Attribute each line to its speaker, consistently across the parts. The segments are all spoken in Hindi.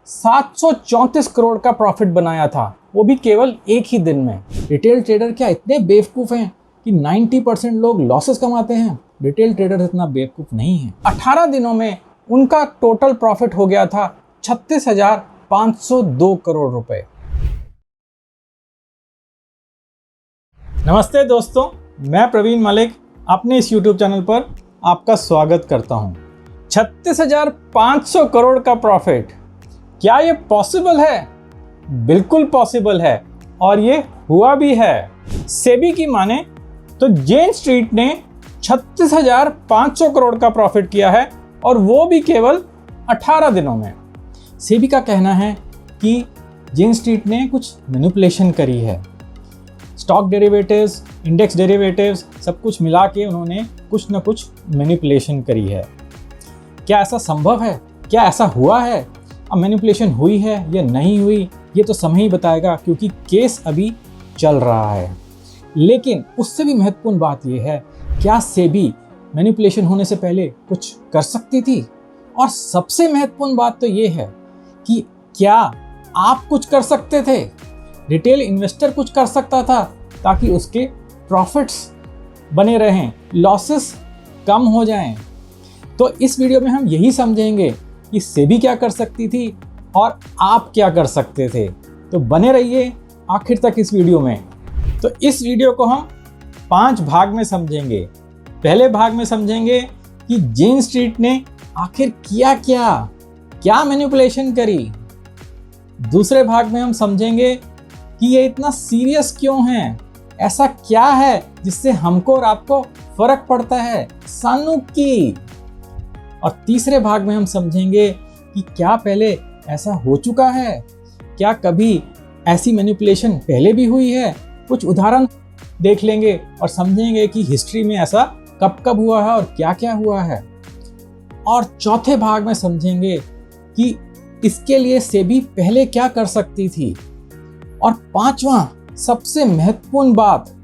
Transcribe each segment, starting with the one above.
Speaker 1: 734 करोड़ का प्रॉफिट बनाया था, वो भी केवल एक ही दिन में। रिटेल ट्रेडर क्या इतने बेवकूफ़ हैं कि 90% लोग लॉसेस कमाते हैं? रिटेल ट्रेडर इतना बेवकूफ़ नहीं है। 18 दिनों में उनका टोटल प्रॉफिट हो गया था 36,502 करोड़ रुपए। नमस्ते दोस्तों, मैं प्रवीण मलिक अपने इस YouTube चैनल पर आपका स्वागत करता हूं। 36,500 करोड़ का प्रॉफिट, क्या ये पॉसिबल है? बिल्कुल पॉसिबल है और ये हुआ भी है। सेबी की माने तो जेन स्ट्रीट ने 36,500 करोड़ का प्रॉफिट किया है और वो भी केवल 18 दिनों में। सेबी का कहना है कि जेन स्ट्रीट ने कुछ मैनिपुलेशन करी है। स्टॉक डेरिवेटिव्स, इंडेक्स डेरिवेटिव्स सब कुछ मिला के उन्होंने कुछ न कुछ मैनिपुलेशन करी है। क्या ऐसा संभव है? क्या ऐसा हुआ है? अब मैनिपुलेशन हुई है या नहीं हुई, ये तो समय ही बताएगा, क्योंकि केस अभी चल रहा है। लेकिन उससे भी महत्वपूर्ण बात यह है, क्या सेबी मैनिपुलेशन होने से पहले कुछ कर सकती थी? और सबसे महत्वपूर्ण बात तो ये है कि क्या आप कुछ कर सकते थे? रिटेल इन्वेस्टर कुछ कर सकता था ताकि उसके प्रॉफिट्स बने रहें, लॉसेस कम हो जाएं। तो इस वीडियो में हम यही समझेंगे कि सेबी क्या कर सकती थी और आप क्या कर सकते थे। तो बने रहिए आखिर तक इस वीडियो में। तो इस वीडियो को हम 5 भाग में समझेंगे। पहले भाग में समझेंगे कि जेन स्ट्रीट ने आखिर किया क्या मैनिपुलेशन करी। दूसरे भाग में हम समझेंगे कि ये इतना सीरियस क्यों है, ऐसा क्या है जिससे हमको और आपको फर्क पड़ता है, सानुकी। और तीसरे भाग में हम समझेंगे कि क्या पहले ऐसा हो चुका है, क्या कभी ऐसी मैनिपुलेशन पहले भी हुई है। कुछ उदाहरण देख लेंगे और समझेंगे कि हिस्ट्री में ऐसा कब कब हुआ है और क्या क्या हुआ है। और चौथे भाग में समझेंगे कि इसके लिए सेबी पहले क्या कर सकती थी। और पांचवा सबसे महत्वपूर्ण बात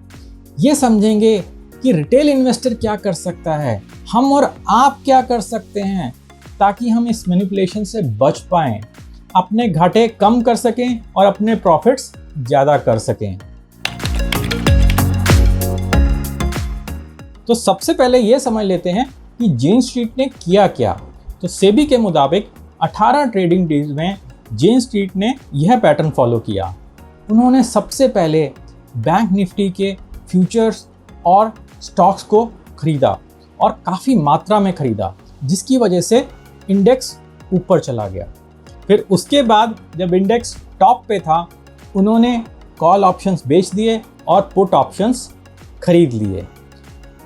Speaker 1: ये समझेंगे कि रिटेल इन्वेस्टर क्या कर सकता है, हम और आप क्या कर सकते हैं ताकि हम इस मैनिपुलेशन से बच पाएं, अपने घाटे कम कर सकें और अपने प्रॉफिट्स ज़्यादा कर सकें। तो सबसे पहले ये समझ लेते हैं कि जेन स्ट्रीट ने किया क्या। तो सेबी के मुताबिक 18 ट्रेडिंग डेज में जेन स्ट्रीट ने यह पैटर्न फॉलो किया। उन्होंने सबसे पहले बैंक निफ्टी के फ्यूचर्स और स्टॉक्स को खरीदा और काफ़ी मात्रा में खरीदा, जिसकी वजह से इंडेक्स ऊपर चला गया। फिर उसके बाद जब इंडेक्स टॉप पे था, उन्होंने कॉल ऑप्शंस बेच दिए और पुट ऑप्शंस खरीद लिए।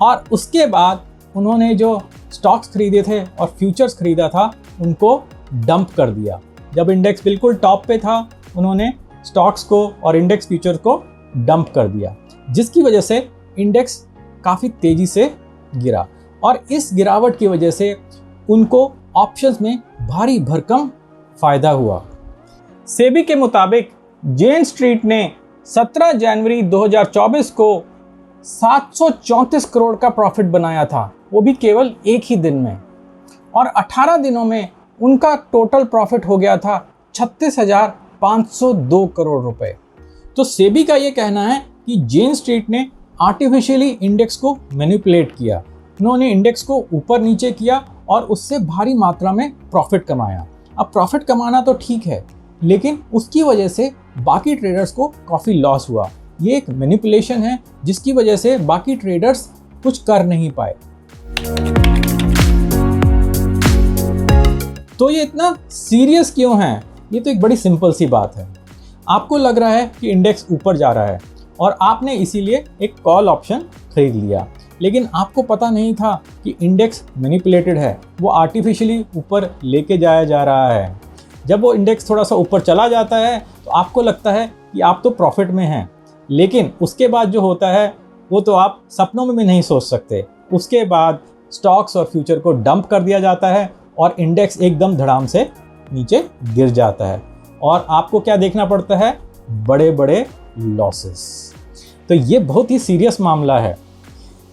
Speaker 1: और उसके बाद उन्होंने जो स्टॉक्स खरीदे थे और फ्यूचर्स खरीदा था, उनको डंप कर दिया। जब इंडेक्स बिल्कुल टॉप पे था, उन्होंने स्टॉक्स को और इंडेक्स फ्यूचर को डंप कर दिया, जिसकी वजह से इंडेक्स काफ़ी तेज़ी से गिरा। और इस गिरावट की वजह से उनको ऑप्शंस में भारी भरकम फ़ायदा हुआ। सेबी के मुताबिक जेन स्ट्रीट ने 17 जनवरी 2024 को 734 करोड़ का प्रॉफिट बनाया था, वो भी केवल एक ही दिन में। और 18 दिनों में उनका टोटल प्रॉफिट हो गया था 36,502 करोड़ रुपए। तो सेबी का ये कहना है कि जेन स्ट्रीट ने आर्टिफिशियली इंडेक्स को मैनिपुलेट किया। उन्होंने इंडेक्स को ऊपर नीचे किया और उससे भारी मात्रा में प्रॉफिट कमाया। अब प्रॉफिट कमाना तो ठीक है, लेकिन उसकी वजह से बाकी ट्रेडर्स को काफ़ी लॉस हुआ। ये एक मैनिपुलेशन है जिसकी वजह से बाकी ट्रेडर्स कुछ कर नहीं पाए। तो ये इतना सीरियस क्यों है? ये तो एक बड़ी सिंपल सी बात है। आपको लग रहा है कि इंडेक्स ऊपर जा रहा है और आपने इसीलिए एक कॉल ऑप्शन खरीद लिया, लेकिन आपको पता नहीं था कि इंडेक्स मैनिपुलेटेड है, वो आर्टिफिशियली ऊपर लेके जाया जा रहा है। जब वो इंडेक्स थोड़ा सा ऊपर चला जाता है तो आपको लगता है कि आप तो प्रॉफिट में हैं, लेकिन उसके बाद जो होता है वो तो आप सपनों में भी नहीं सोच सकते। उसके बाद स्टॉक्स और फ्यूचर को डंप कर दिया जाता है और इंडेक्स एकदम धड़ाम से नीचे गिर जाता है और आपको क्या देखना पड़ता है? बड़े बड़े लॉसेस। तो ये बहुत ही सीरियस मामला है।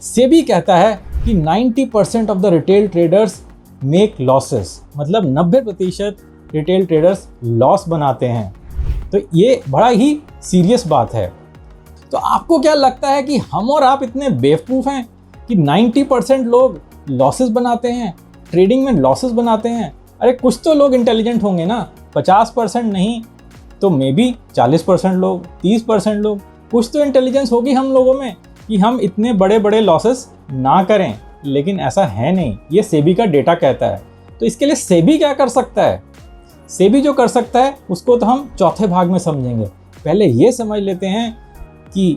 Speaker 1: सेबी कहता है कि 90% of the retail traders make losses, मतलब 90% रिटेल ट्रेडर्स लॉस बनाते हैं। तो ये बड़ा ही सीरियस बात है। तो आपको क्या लगता है कि हम और आप इतने बेवकूफ़ हैं कि 90% लोग लॉसेस बनाते हैं, ट्रेडिंग में लॉसेस बनाते हैं? अरे कुछ तो लोग इंटेलिजेंट होंगे ना, 50% नहीं तो मे बी 40% लोग, 30% लोग, कुछ तो इंटेलिजेंस होगी हम लोगों में कि हम इतने बड़े बड़े लॉसेस ना करें। लेकिन ऐसा है नहीं, ये सेबी का डेटा कहता है। तो इसके लिए सेबी क्या कर सकता है? सेबी जो कर सकता है उसको तो हम चौथे भाग में समझेंगे। पहले ये समझ लेते हैं कि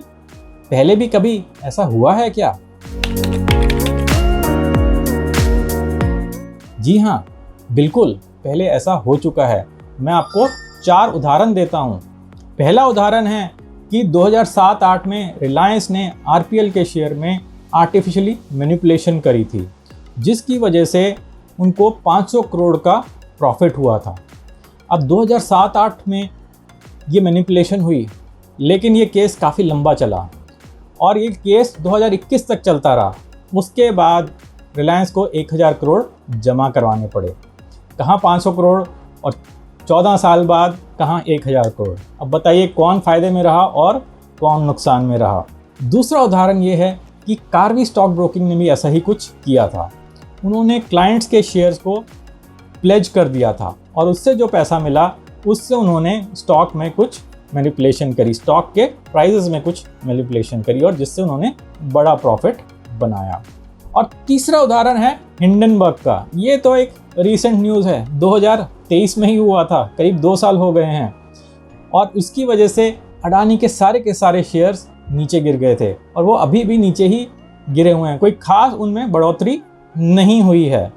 Speaker 1: पहले भी कभी ऐसा हुआ है क्या? जी हाँ, बिल्कुल पहले ऐसा हो चुका है। मैं आपको 4 उदाहरण देता हूँ। पहला उदाहरण है कि 2007-8 में रिलायंस ने आरपीएल के शेयर में आर्टिफिशियली मैनिपुलेशन करी थी, जिसकी वजह से उनको 500 करोड़ का प्रॉफिट हुआ था। अब 2007-8 में ये मैनिपुलेशन हुई, लेकिन ये केस काफ़ी लंबा चला और ये केस 2021 तक चलता रहा। उसके बाद रिलायंस को 1000 करोड़ जमा करवाने पड़े। कहाँ 500 करोड़ और 14 साल बाद कहाँ 1000 करोड़। अब बताइए कौन फ़ायदे में रहा और कौन नुकसान में रहा। दूसरा उदाहरण ये है कि कार्वी स्टॉक ब्रोकिंग ने भी ऐसा ही कुछ किया था। उन्होंने क्लाइंट्स के शेयर्स को प्लेज कर दिया था और उससे जो पैसा मिला उससे उन्होंने स्टॉक में कुछ मैनिपुलेशन करी, स्टॉक के प्राइसेस में कुछ मैनिपुलेशन करी और जिससे उन्होंने बड़ा प्रॉफिट बनाया। और तीसरा उदाहरण है हिंडनबर्ग का। ये तो एक रीसेंट न्यूज़ है, 2023 में ही हुआ था, करीब 2 साल हो गए हैं और उसकी वजह से अडानी के सारे शेयर्स नीचे गिर गए थे और वो अभी भी नीचे ही गिरे हुए हैं, कोई खास उनमें बढ़ोतरी नहीं हुई है।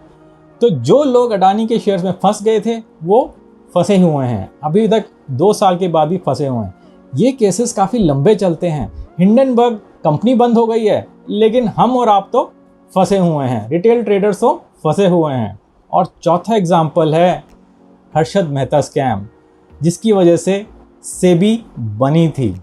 Speaker 1: तो जो लोग अडानी के शेयर्स में फंस गए थे वो फंसे हुए हैं, अभी तक 2 साल के बाद भी फंसे हुए हैं। ये केसेस काफ़ी लंबे चलते हैं। हिंडनबर्ग कंपनी बंद हो गई है, लेकिन हम और आप तो फंसे हुए हैं, रिटेल ट्रेडर्स तो फंसे हुए हैं। और चौथा एग्जाम्पल है हर्षद मेहता स्कैम, जिसकी वजह से सेबी बनी थी।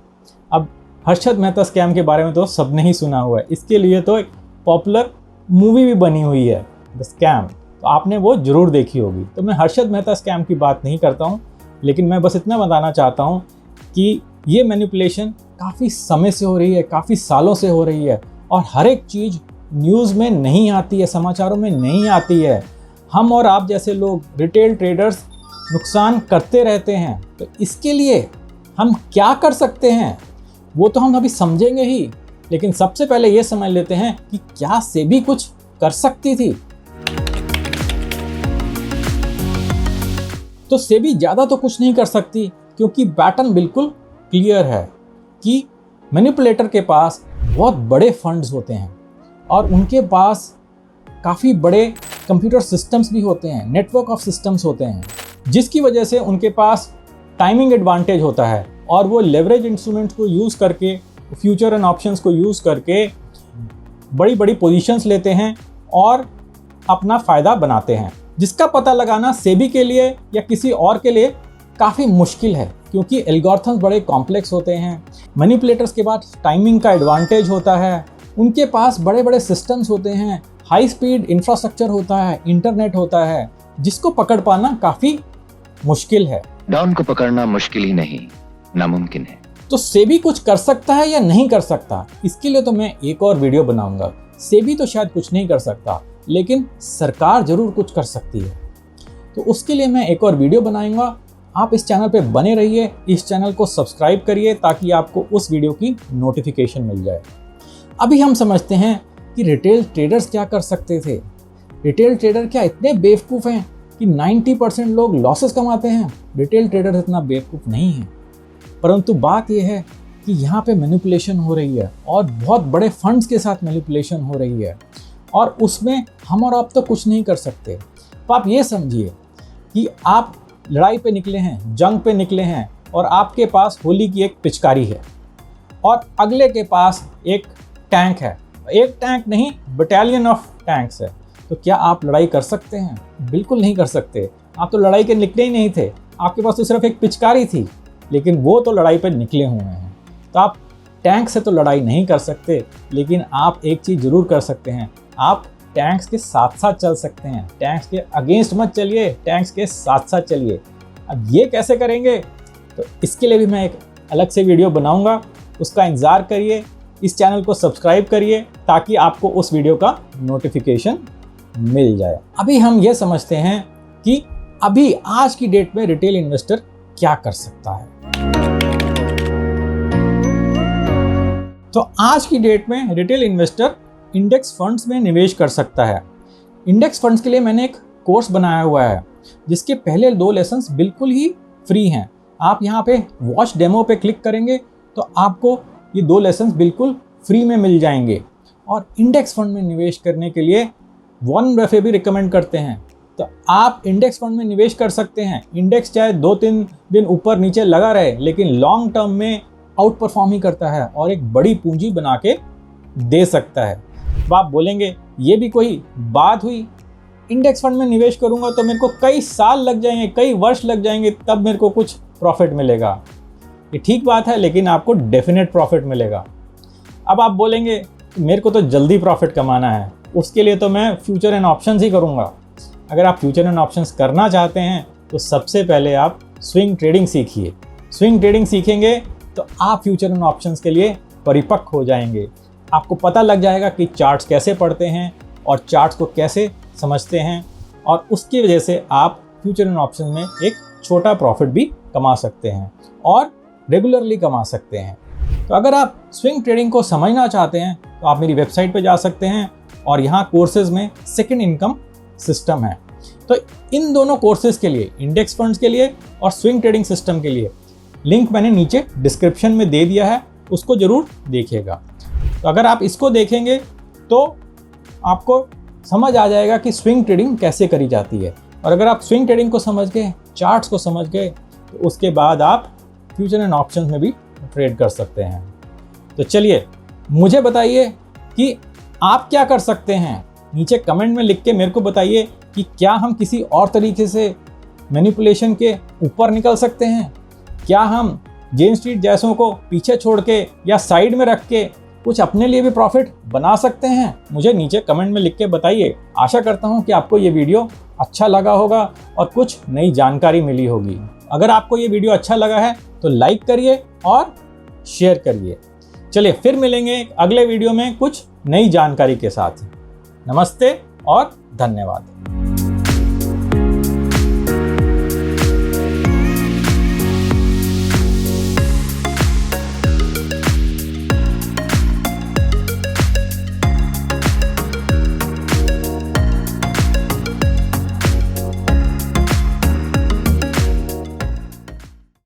Speaker 1: अब हर्षद मेहता स्कैम के बारे में तो सबने ही सुना हुआ है, इसके लिए तो एक पॉपुलर मूवी भी बनी हुई है, द स्कैम, तो आपने वो ज़रूर देखी होगी। तो मैं हर्षद मेहता स्कैम की बात नहीं करता हूँ, लेकिन मैं बस इतना बताना चाहता हूँ कि ये मैनिपुलेशन काफ़ी समय से हो रही है, काफ़ी सालों से हो रही है और हर एक चीज़ न्यूज़ में नहीं आती है, समाचारों में नहीं आती है। हम और आप जैसे लोग रिटेल ट्रेडर्स नुकसान करते रहते हैं। तो इसके लिए हम क्या कर सकते हैं वो तो हम अभी समझेंगे ही, लेकिन सबसे पहले ये समझ लेते हैं कि क्या सेबी कुछ कर सकती थी। तो सेबी ज़्यादा तो कुछ नहीं कर सकती, क्योंकि पैटर्न बिल्कुल क्लियर है कि मैनिपुलेटर के पास बहुत बड़े फंड्स होते हैं और उनके पास काफ़ी बड़े कंप्यूटर सिस्टम्स भी होते हैं, नेटवर्क ऑफ सिस्टम्स होते हैं, जिसकी वजह से उनके पास टाइमिंग एडवांटेज होता है और वो लेवरेज इंस्ट्रूमेंट्स को यूज़ करके, फ्यूचर एंड ऑप्शंस को यूज़ करके बड़ी बड़ी पोजीशंस लेते हैं और अपना फ़ायदा बनाते हैं, जिसका पता लगाना सेबी के लिए या किसी और के लिए काफ़ी मुश्किल है, क्योंकि एल्गोरिथम्स बड़े कॉम्प्लेक्स होते हैं। मैनिपुलेटर्स के पास टाइमिंग का एडवांटेज होता है, उनके पास बड़े बड़े सिस्टम्स होते हैं, हाई स्पीड इंफ्रास्ट्रक्चर होता है, इंटरनेट होता है, जिसको पकड़ पाना काफ़ी मुश्किल है।
Speaker 2: डॉन को पकड़ना मुश्किल ही नहीं, नामुमकिन है।
Speaker 1: तो सेबी कुछ कर सकता है या नहीं कर सकता, इसके लिए तो मैं एक और वीडियो बनाऊंगा। सेबी तो शायद कुछ नहीं कर सकता, लेकिन सरकार जरूर कुछ कर सकती है। तो उसके लिए मैं एक और वीडियो बनाऊंगा। आप इस चैनल पे बने रहिए, इस चैनल को सब्सक्राइब करिए ताकि आपको उस वीडियो की नोटिफिकेशन मिल जाए। अभी हम समझते हैं कि रिटेल ट्रेडर्स क्या कर सकते थे। रिटेल ट्रेडर क्या इतने बेवकूफ़ हैं कि 90% लोग लॉसेस कमाते हैं? रिटेल ट्रेडर इतना बेवकूफ़ नहीं है, परंतु बात यह है कि यहाँ पे मैनिपुलेशन हो रही है और बहुत बड़े फंड्स के साथ मैनिपुलेशन हो रही है और उसमें हम और आप तो कुछ नहीं कर सकते। तो आप ये समझिए कि आप लड़ाई पे निकले हैं, जंग पे निकले हैं और आपके पास होली की एक पिचकारी है और अगले के पास एक टैंक है, एक टैंक नहीं, बटालियन ऑफ टैंक्स है। तो क्या आप लड़ाई कर सकते हैं? बिल्कुल नहीं कर सकते। आप तो लड़ाई के निकले ही नहीं थे, आपके पास तो सिर्फ एक पिचकारी थी, लेकिन वो तो लड़ाई पे निकले हुए हैं। तो आप टैंक से तो लड़ाई नहीं कर सकते, लेकिन आप एक चीज़ ज़रूर कर सकते हैं, आप टैंक्स के साथ साथ चल सकते हैं। टैंक्स के अगेंस्ट मत चलिए, टैंक्स के साथ साथ चलिए। अब ये कैसे करेंगे, तो इसके लिए भी मैं एक अलग से वीडियो बनाऊंगा, उसका इंतज़ार करिए। इस चैनल को सब्सक्राइब करिए ताकि आपको उस वीडियो का नोटिफिकेशन मिल जाए। अभी हम ये समझते हैं कि अभी आज की डेट में रिटेल इन्वेस्टर क्या कर सकता है। तो आज की डेट में रिटेल इन्वेस्टर इंडेक्स फंड्स में निवेश कर सकता है। इंडेक्स फंड्स के लिए मैंने एक कोर्स बनाया हुआ है जिसके पहले 2 लेसन्स बिल्कुल ही फ्री हैं। आप यहाँ पे वॉच डेमो पे क्लिक करेंगे तो आपको ये 2 लेसन्स बिल्कुल फ्री में मिल जाएंगे। और इंडेक्स फंड में निवेश करने के लिए वॉरेन बफेट भी रिकमेंड करते हैं, तो आप इंडेक्स फंड में निवेश कर सकते हैं। इंडेक्स चाहे 2-3 दिन ऊपर नीचे लगा रहे, लेकिन लॉन्ग टर्म में आउट परफॉर्म ही करता है और एक बड़ी पूंजी बना के दे सकता है। तो आप बोलेंगे ये भी कोई बात हुई, इंडेक्स फंड में निवेश करूंगा तो मेरे को कई साल लग जाएंगे, कई वर्ष लग जाएंगे, तब मेरे को कुछ प्रॉफिट मिलेगा। ये ठीक बात है, लेकिन आपको डेफिनेट प्रॉफिट मिलेगा। अब आप बोलेंगे मेरे को तो जल्दी प्रॉफिट कमाना है, उसके लिए तो मैं फ्यूचर एंड ऑप्शंस ही करूंगा। अगर आप फ्यूचर एंड ऑप्शंस करना चाहते हैं तो सबसे पहले आप स्विंग ट्रेडिंग सीखिए। स्विंग ट्रेडिंग सीखेंगे तो आप फ्यूचर एंड ऑप्शंस के लिए परिपक्व हो जाएंगे। आपको पता लग जाएगा कि चार्ट्स कैसे पढ़ते हैं और चार्ट्स को कैसे समझते हैं, और उसकी वजह से आप फ्यूचर एंड ऑप्शन में एक छोटा प्रॉफिट भी कमा सकते हैं और रेगुलरली कमा सकते हैं। तो अगर आप स्विंग ट्रेडिंग को समझना चाहते हैं तो आप मेरी वेबसाइट पर जा सकते हैं और यहाँ कोर्सेज में सेकंड इनकम सिस्टम है। तो इन दोनों कोर्सेज के लिए, इंडेक्स फंड्स के लिए और स्विंग ट्रेडिंग सिस्टम के लिए, लिंक मैंने नीचे डिस्क्रिप्शन में दे दिया है, उसको ज़रूर देखिएगा। तो अगर आप इसको देखेंगे तो आपको समझ आ जाएगा कि स्विंग ट्रेडिंग कैसे करी जाती है। और अगर आप स्विंग ट्रेडिंग को समझ गए, चार्ट्स को समझ गए, तो उसके बाद आप फ्यूचर एंड ऑप्शंस में भी ट्रेड कर सकते हैं। तो चलिए मुझे बताइए कि आप क्या कर सकते हैं। नीचे कमेंट में लिख के मेरे को बताइए कि क्या हम किसी और तरीके से मैनिपुलेशन के ऊपर निकल सकते हैं। क्या हम जेन स्ट्रीट जैसों को पीछे छोड़ के या साइड में रख के कुछ अपने लिए भी प्रॉफिट बना सकते हैं। मुझे नीचे कमेंट में लिख के बताइए। आशा करता हूँ कि आपको ये वीडियो अच्छा लगा होगा और कुछ नई जानकारी मिली होगी। अगर आपको ये वीडियो अच्छा लगा है तो लाइक करिए और शेयर करिए। चलिए फिर मिलेंगे अगले वीडियो में कुछ नई जानकारी के साथ। नमस्ते और धन्यवाद।